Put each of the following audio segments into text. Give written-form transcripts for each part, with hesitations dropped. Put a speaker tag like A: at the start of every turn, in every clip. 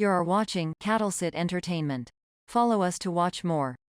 A: You are watching Cattlesit Entertainment. Follow us to watch more.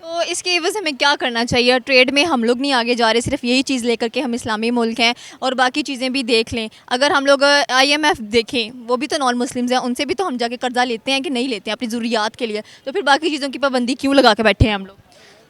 B: تو اس کے عوض ہمیں کیا کرنا چاہیے؟ ٹریڈ میں ہم لوگ نہیں آگے جا رہے، صرف یہی چیز لے کر کے ہم اسلامی ملک ہیں، اور باقی چیزیں بھی دیکھ لیں. اگر ہم لوگ IMF دیکھیں، وہ بھی تو نان مسلمز ہیں، ان سے بھی تو ہم جا کے قرضہ لیتے ہیں کہ نہیں لیتے ہیں اپنی ضروریات کے لیے، تو پھر باقی چیزوں کی پابندی کیوں لگا کے بیٹھے ہیں ہم لوگ؟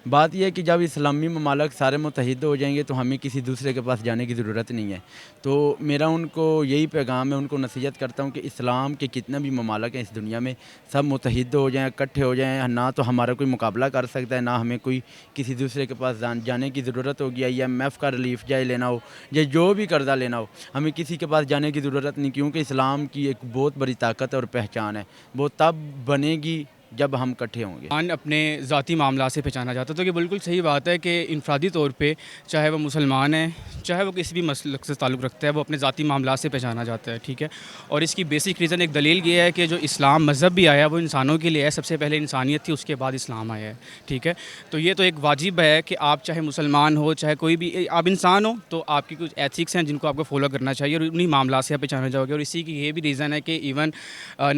C: بات یہ ہے کہ جب اسلامی ممالک سارے متحد ہو جائیں گے تو ہمیں کسی دوسرے کے پاس جانے کی ضرورت نہیں ہے. تو میرا ان کو یہی پیغام ہے، ان کو نصیحت کرتا ہوں کہ اسلام کے کتنے بھی ممالک ہیں اس دنیا میں، سب متحد ہو جائیں، اکٹھے ہو جائیں. نہ تو ہمارا کوئی مقابلہ کر سکتا ہے، نہ ہمیں کوئی کسی دوسرے کے پاس جانے کی ضرورت ہوگی. IMF کا ریلیف جائے لینا ہو یا جو بھی قرضہ لینا ہو، ہمیں کسی کے پاس جانے کی ضرورت نہیں، کیونکہ اسلام کی ایک بہت بڑی طاقت اور پہچان ہے. وہ تب بنے گی جب ہم اکٹھے ہوں گے.
D: اپنے ذاتی معاملات سے پہچانا جاتا ہے، تو یہ بالکل صحیح بات ہے کہ انفرادی طور پہ چاہے وہ مسلمان ہے، چاہے وہ کسی بھی مسلک سے تعلق رکھتا ہے، وہ اپنے ذاتی معاملات سے پہچانا جاتا ہے. ٹھیک ہے، اور اس کی بیسک ریزن ایک دلیل یہ ہے کہ جو اسلام مذہب بھی آیا وہ انسانوں کے لیے ہے. سب سے پہلے انسانیت تھی، اس کے بعد اسلام آیا ہے. ٹھیک ہے، تو یہ تو ایک واجب ہے کہ آپ چاہے مسلمان ہو، چاہے کوئی بھی آپ انسان ہو، تو آپ کی کچھ ایتھکس ہیں جن کو آپ کو فالو کرنا چاہیے، اور انہیں معاملات سے آپ پہچانا جاؤ گے. اور اسی کی یہ بھی ریزن ہے کہ ایون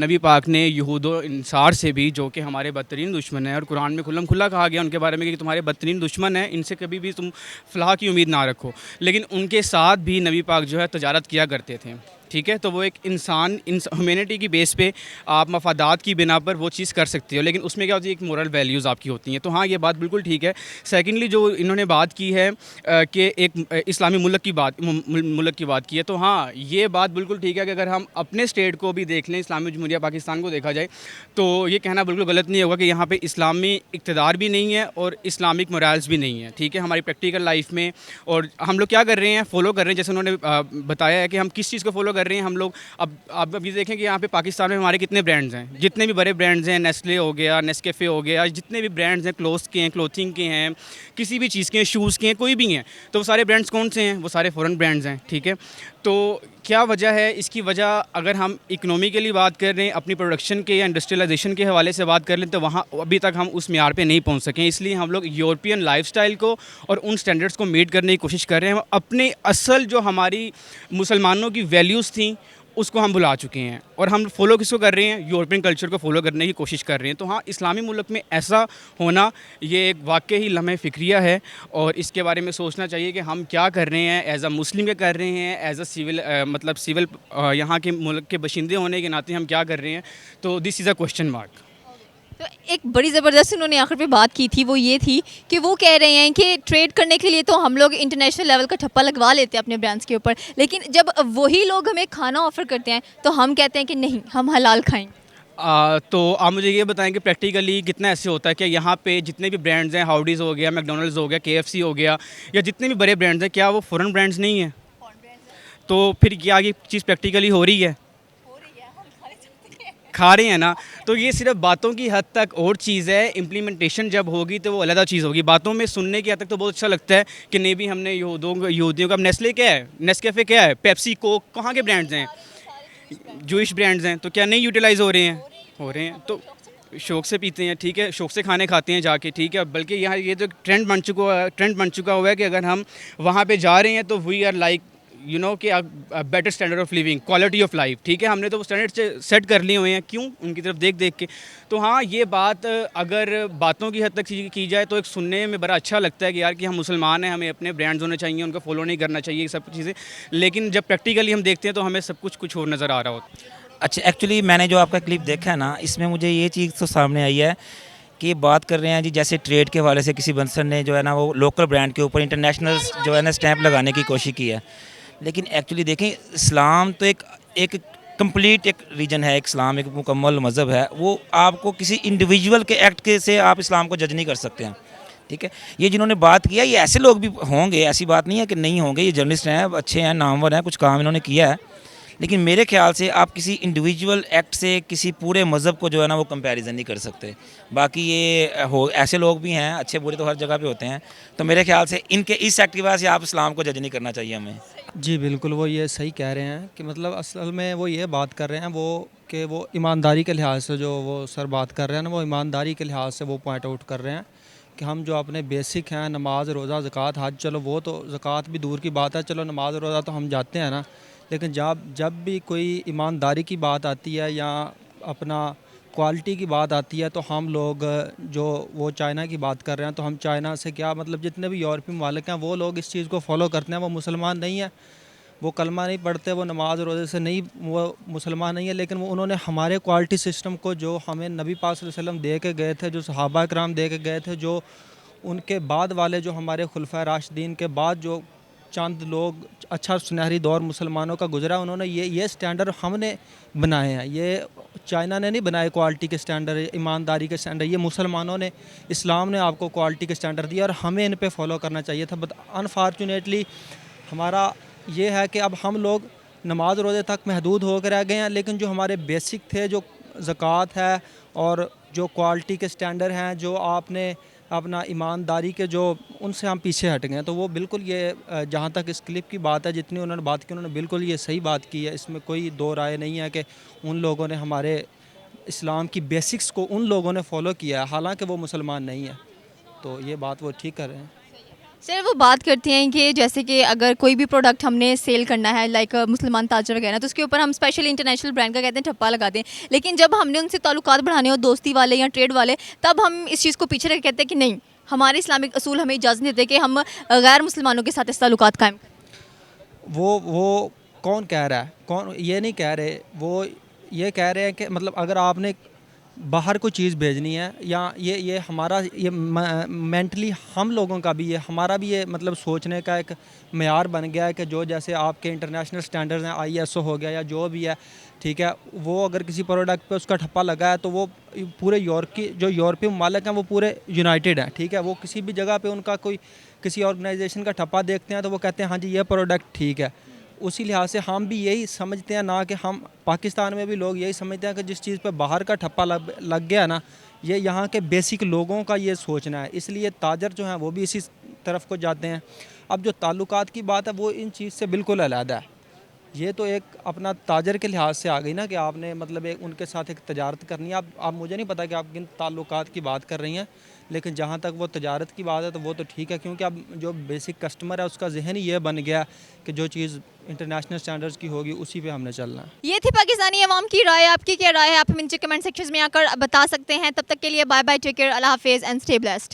D: نبی پاک نے یہود و انصار سے بھی، جو کہ ہمارے بدترین دشمن ہیں، اور قرآن میں کھلم کھلا کہا گیا ان کے بارے میں کہ تمہارے بدترین دشمن ہیں، ان سے کبھی بھی تم فلاح کی امید نہ رکھو، لیکن ان کے ساتھ بھی نبی پاک جو ہے تجارت کیا کرتے تھے. ٹھیک ہے، تو وہ ایک انسان ہیومینٹی کی بیس پہ آپ مفادات کی بنا پر وہ چیز کر سکتے ہو، لیکن اس میں کیا ہوتی ہے، ایک مورل ویلیوز آپ کی ہوتی ہیں. تو ہاں، یہ بات بالکل ٹھیک ہے. سیکنڈلی جو انہوں نے بات کی ہے کہ ایک اسلامی ملک کی بات کی ہے، تو ہاں یہ بات بالکل ٹھیک ہے کہ اگر ہم اپنے اسٹیٹ کو بھی دیکھ لیں، اسلامی جمہوریہ پاکستان کو دیکھا جائے، تو یہ کہنا بالکل غلط نہیں ہوگا کہ یہاں پہ اسلامی اقتدار بھی نہیں ہے اور اسلامک مورالز بھی نہیں ہے. ٹھیک ہے، ہماری پریکٹیکل لائف میں، اور ہم لوگ کیا کر رہے ہیں، فالو کر رہے ہیں، جیسے انہوں نے بتایا ہے کہ ہم کس چیز کو فالو کر رہے ہیں. ہم لوگ اب یہ دیکھیں کہ یہاں پہ پاکستان میں ہمارے کتنے برانڈز ہیں، جتنے بھی بڑے برانڈز ہیں، نیسلے ہو گیا، نیسکیفے ہو گیا، جتنے بھی برانڈز ہیں، کلوتھس کے ہیں، کلوتھنگ کے ہیں، کسی بھی چیز کے ہیں، شوز کے ہیں، کوئی بھی ہیں، تو وہ سارے برانڈز کون سے ہیں؟ وہ سارے فورن برانڈز ہیں. ٹھیک ہے، تو کیا وجہ ہے اس کی؟ وجہ اگر ہم اکنومیکلی بات کر رہے ہیں، اپنی پروڈکشن کے یا انڈسٹریلائزیشن کے حوالے سے بات کر لیں، تو وہاں ابھی تک ہم اس معیار پہ نہیں پہنچ سکیں. اس لیے ہم لوگ یورپین لائف سٹائل کو اور ان سٹینڈرڈس کو میٹ کرنے کی کوشش کر رہے ہیں. اپنے اصل جو ہماری مسلمانوں کی ویلیوز تھیں اس کو ہم بلا چکے ہیں، اور ہم فالو کس کو کر رہے ہیں؟ یورپین کلچر کو فالو کرنے کی کوشش کر رہے ہیں. تو ہاں، اسلامی ملک میں ایسا ہونا یہ ایک واقعی لمحہ فکریہ ہے، اور اس کے بارے میں سوچنا چاہیے کہ ہم کیا کر رہے ہیں، ایز اے مسلم کیا کر رہے ہیں، ایز اے سیول یہاں کے ملک کے باشندے ہونے کے ناطے ہم کیا کر رہے ہیں. تو دس از اے کوشچن مارک.
B: تو ایک بڑی زبردست انہوں نے آخر پہ بات کی تھی، وہ یہ تھی کہ وہ کہہ رہے ہیں کہ ٹریڈ کرنے کے لیے تو ہم لوگ انٹرنیشنل لیول کا ٹھپا لگوا لیتے ہیں اپنے برانڈس کے اوپر، لیکن جب وہی لوگ ہمیں کھانا آفر کرتے ہیں تو ہم کہتے ہیں کہ نہیں، ہم حلال کھائیں.
D: تو آپ مجھے یہ بتائیں کہ پریکٹیکلی کتنا ایسے ہوتا ہے کہ یہاں پہ جتنے بھی برانڈز ہیں، ہاؤڈیز ہو گیا، میکڈونلڈز ہو گیا، KFC ہو گیا، یا جتنے بھی بڑے برانڈز ہیں، کیا وہ فورن برانڈز نہیں ہیں؟ تو پھر کیا یہ چیز پریکٹیکلی ہو رہی ہے؟ کھا رہے ہیں نا. تو یہ صرف باتوں کی حد تک اور چیز ہے، امپلیمنٹیشن جب ہوگی تو وہ علیحدہ چیز ہوگی. باتوں میں سننے کی حد تک تو بہت اچھا لگتا ہے کہ نہیں بھی ہم نے یہودیوں کا، نیسلے کیا ہے، نیسکیفے کیا ہے، پیپسی، کوک، کہاں کے برانڈز ہیں؟ جوئش برانڈز ہیں. تو کیا نہیں یوٹیلائز ہو رہے ہیں؟ ہو رہے ہیں. تو شوق سے پیتے ہیں، ٹھیک ہے، شوق سے کھانے کھاتے ہیں جا کے، ٹھیک ہے. بلکہ یہاں یہ تو ٹرینڈ بن چکا ہوا ہے کہ اگر ہم وہاں پہ جا رہے ہیں تو وی آر لائک کہ better standard of living, quality of life. ٹھیک ہے، ہم نے تو وہ اسٹینڈرڈ سیٹ کر لیے ہوئے ہیں. کیوں؟ ان کی طرف دیکھ کے. تو ہاں، یہ بات اگر باتوں کی حد تک کی جائے تو ایک سننے میں بڑا اچھا لگتا ہے کہ یار کہ ہم مسلمان ہیں، ہمیں اپنے برانڈز ہونے چاہیے، ان کو فالو نہیں کرنا چاہیے، یہ سب چیزیں. لیکن جب پریکٹیکلی ہم دیکھتے ہیں تو ہمیں سب کچھ اور نظر آ رہا ہوتا ہے.
E: اچھا، ایکچولی میں نے جو آپ کا کلپ دیکھا ہے نا، اس میں مجھے یہ چیز تو سامنے آئی ہے کہ یہ بات کر رہے ہیں جی، جیسے ٹریڈ کے حوالے سے کسی بنسر نے جو ہے نا وہ لوکل برانڈ کے اوپر انٹرنیشنل جو ہے نا اسٹیمپ لگانے کی کوشش کی ہے. لیکن ایکچولی دیکھیں، اسلام تو ایک کمپلیٹ ایک ریجن ہے، اسلام ایک مکمل مذہب ہے. وہ آپ کو کسی انڈیویجول کے ایکٹ کے سے آپ اسلام کو جج نہیں کر سکتے ہیں. ٹھیک ہے، یہ جنہوں نے بات کیا، یہ ایسے لوگ بھی ہوں گے، ایسی بات نہیں ہے کہ نہیں ہوں گے. یہ جرنلسٹ ہیں، اچھے ہیں، نامور ہیں، کچھ کام انہوں نے کیا ہے. لیکن میرے خیال سے آپ کسی انڈیویجول ایکٹ سے کسی پورے مذہب کو جو ہے نا وہ کمپیریزن نہیں کر سکتے. باقی یہ ایسے لوگ بھی ہیں، اچھے برے تو ہر جگہ پہ ہوتے ہیں. تو میرے خیال سے ان کے اس ایکٹ کی وجہ سے آپ اسلام کو جج نہیں کرنا چاہیے ہمیں.
F: جی بالکل، وہ یہ صحیح کہہ رہے ہیں کہ مطلب اصل میں وہ یہ بات کر رہے ہیں کہ وہ ایمانداری کے لحاظ سے جو وہ سر بات کر رہے ہیں نا، وہ ایمانداری کے لحاظ سے وہ پوائنٹ آؤٹ کر رہے ہیں کہ ہم جو اپنے بیسک ہیں، نماز، روزہ، زکوٰۃ، حج، چلو وہ تو زکوٰۃ بھی دور کی بات ہے، چلو نماز روزہ تو ہم جاتے ہیں نا. لیکن جب بھی کوئی ایمانداری کی بات آتی ہے یا اپنا کوالٹی کی بات آتی ہے تو ہم لوگ جو وہ چائنا کی بات کر رہے ہیں تو ہم چائنا سے کیا مطلب جتنے بھی یورپی ممالک ہیں وہ لوگ اس چیز کو فالو کرتے ہیں. وہ مسلمان نہیں ہیں, وہ کلمہ نہیں پڑھتے, وہ نماز روزے سے نہیں, وہ مسلمان نہیں ہے, لیکن وہ انہوں نے ہمارے کوالٹی سسٹم کو جو ہمیں نبی پاک صلی اللہ علیہ وسلم دے کے گئے تھے, جو صحابہ کرام دے کے گئے تھے, جو ان کے بعد والے جو ہمارے خلفۂ راشدین کے بعد جو چند لوگ اچھا سنہری دور مسلمانوں کا گزرا, انہوں نے یہ سٹینڈرڈ ہم نے بنائے ہیں. یہ چائنا نے نہیں بنائے کوالٹی کے سٹینڈرڈ, ایمانداری کے سٹینڈرڈ. یہ مسلمانوں نے, اسلام نے آپ کو کوالٹی کے سٹینڈرڈ دیا اور ہمیں ان پہ فالو کرنا چاہیے تھا. بٹ انفارچونیٹلی ہمارا یہ ہے کہ اب ہم لوگ نماز روزے تک محدود ہو کے رہ گئے ہیں, لیکن جو ہمارے بیسک تھے, جو زکوٰۃ ہے اور جو کوالٹی کے سٹینڈرڈ ہیں, جو آپ نے اپنا ایمانداری کے, جو ان سے ہم پیچھے ہٹ گئے ہیں. تو وہ بالکل یہ جہاں تک اس کلپ کی بات ہے, جتنی انہوں نے بات کی, انہوں نے بالکل یہ صحیح بات کی ہے. اس میں کوئی دو رائے نہیں ہے کہ ان لوگوں نے ہمارے اسلام کی بیسکس کو ان لوگوں نے فالو کیا ہے, حالانکہ وہ مسلمان نہیں ہیں. تو یہ بات وہ ٹھیک کر رہے ہیں.
B: سر وہ بات کرتے ہیں کہ جیسے کہ اگر کوئی بھی پروڈکٹ ہم نے سیل کرنا ہے لائک مسلمان تاجر وغیرہ, تو اس کے اوپر ہم اسپیشلی انٹرنیشنل برانڈ کا کہتے ہیں ٹھپا لگا دیں. لیکن جب ہم نے ان سے تعلقات بڑھانے ہو, دوستی والے یا ٹریڈ والے, تب ہم اس چیز کو پیچھے رکھ کے کہتے ہیں کہ نہیں, ہمارے اسلامک اصول ہمیں اجازت دیتے کہ ہم غیر مسلمانوں کے ساتھ اس تعلقات قائم کریں.
F: وہ کون کہہ رہا ہے؟ کون یہ نہیں کہہ رہے. وہ یہ کہہ رہے ہیں کہ مطلب اگر آپ نے باہر کوئی چیز بھیجنی ہے, یا یہ ہمارا یہ مینٹلی ہم لوگوں کا بھی, یہ ہمارا بھی یہ مطلب سوچنے کا ایک معیار بن گیا ہے کہ جو جیسے آپ کے انٹرنیشنل سٹینڈرڈز ہیں, ISO ہو گیا یا جو بھی ہے, ٹھیک ہے, وہ اگر کسی پروڈکٹ پہ اس کا ٹھپا لگا ہے تو وہ پورے جو یورپی ممالک ہیں وہ پورے یونائٹڈ ہیں, ٹھیک ہے. وہ کسی بھی جگہ پہ ان کا کوئی کسی آرگنائزیشن کا ٹھپا دیکھتے ہیں تو وہ کہتے ہیں ہاں جی یہ پروڈکٹ ٹھیک ہے. اسی لحاظ سے ہم بھی یہی سمجھتے ہیں, نہ کہ ہم پاکستان میں بھی لوگ یہی سمجھتے ہیں کہ جس چیز پہ باہر کا ٹھپا لگ گیا نا, یہ یہاں کے بیسک لوگوں کا یہ سوچنا ہے. اس لیے تاجر جو ہیں وہ بھی اسی طرف کو جاتے ہیں. اب جو تعلقات کی بات ہے وہ ان چیز سے بالکل علیحدہ ہے. یہ تو ایک اپنا تاجر کے لحاظ سے آ گئی نا, کہ آپ نے مطلب ان کے ساتھ ایک تجارت کرنی ہے. اب مجھے نہیں پتا کہ آپ کن تعلقات کی بات کر رہی ہیں, لیکن جہاں تک وہ تجارت کی بات ہے تو وہ تو ٹھیک ہے, کیونکہ اب جو بیسک کسٹمر ہے اس کا ذہن ہی یہ بن گیا کہ جو چیز انٹرنیشنل سٹینڈرڈز کی ہوگی اسی پہ ہم نے چلنا ہے.
B: یہ تھی پاکستانی عوام کی رائے. آپ کی کیا رائے ہے؟ آپ ہمیں نیچے کمنٹ سیکشن میں آ کر بتا سکتے ہیں. تب تک کے لیے بائے بائے, ٹیک کیئر, اللہ حافظ اینڈ اسٹے بلیسڈ.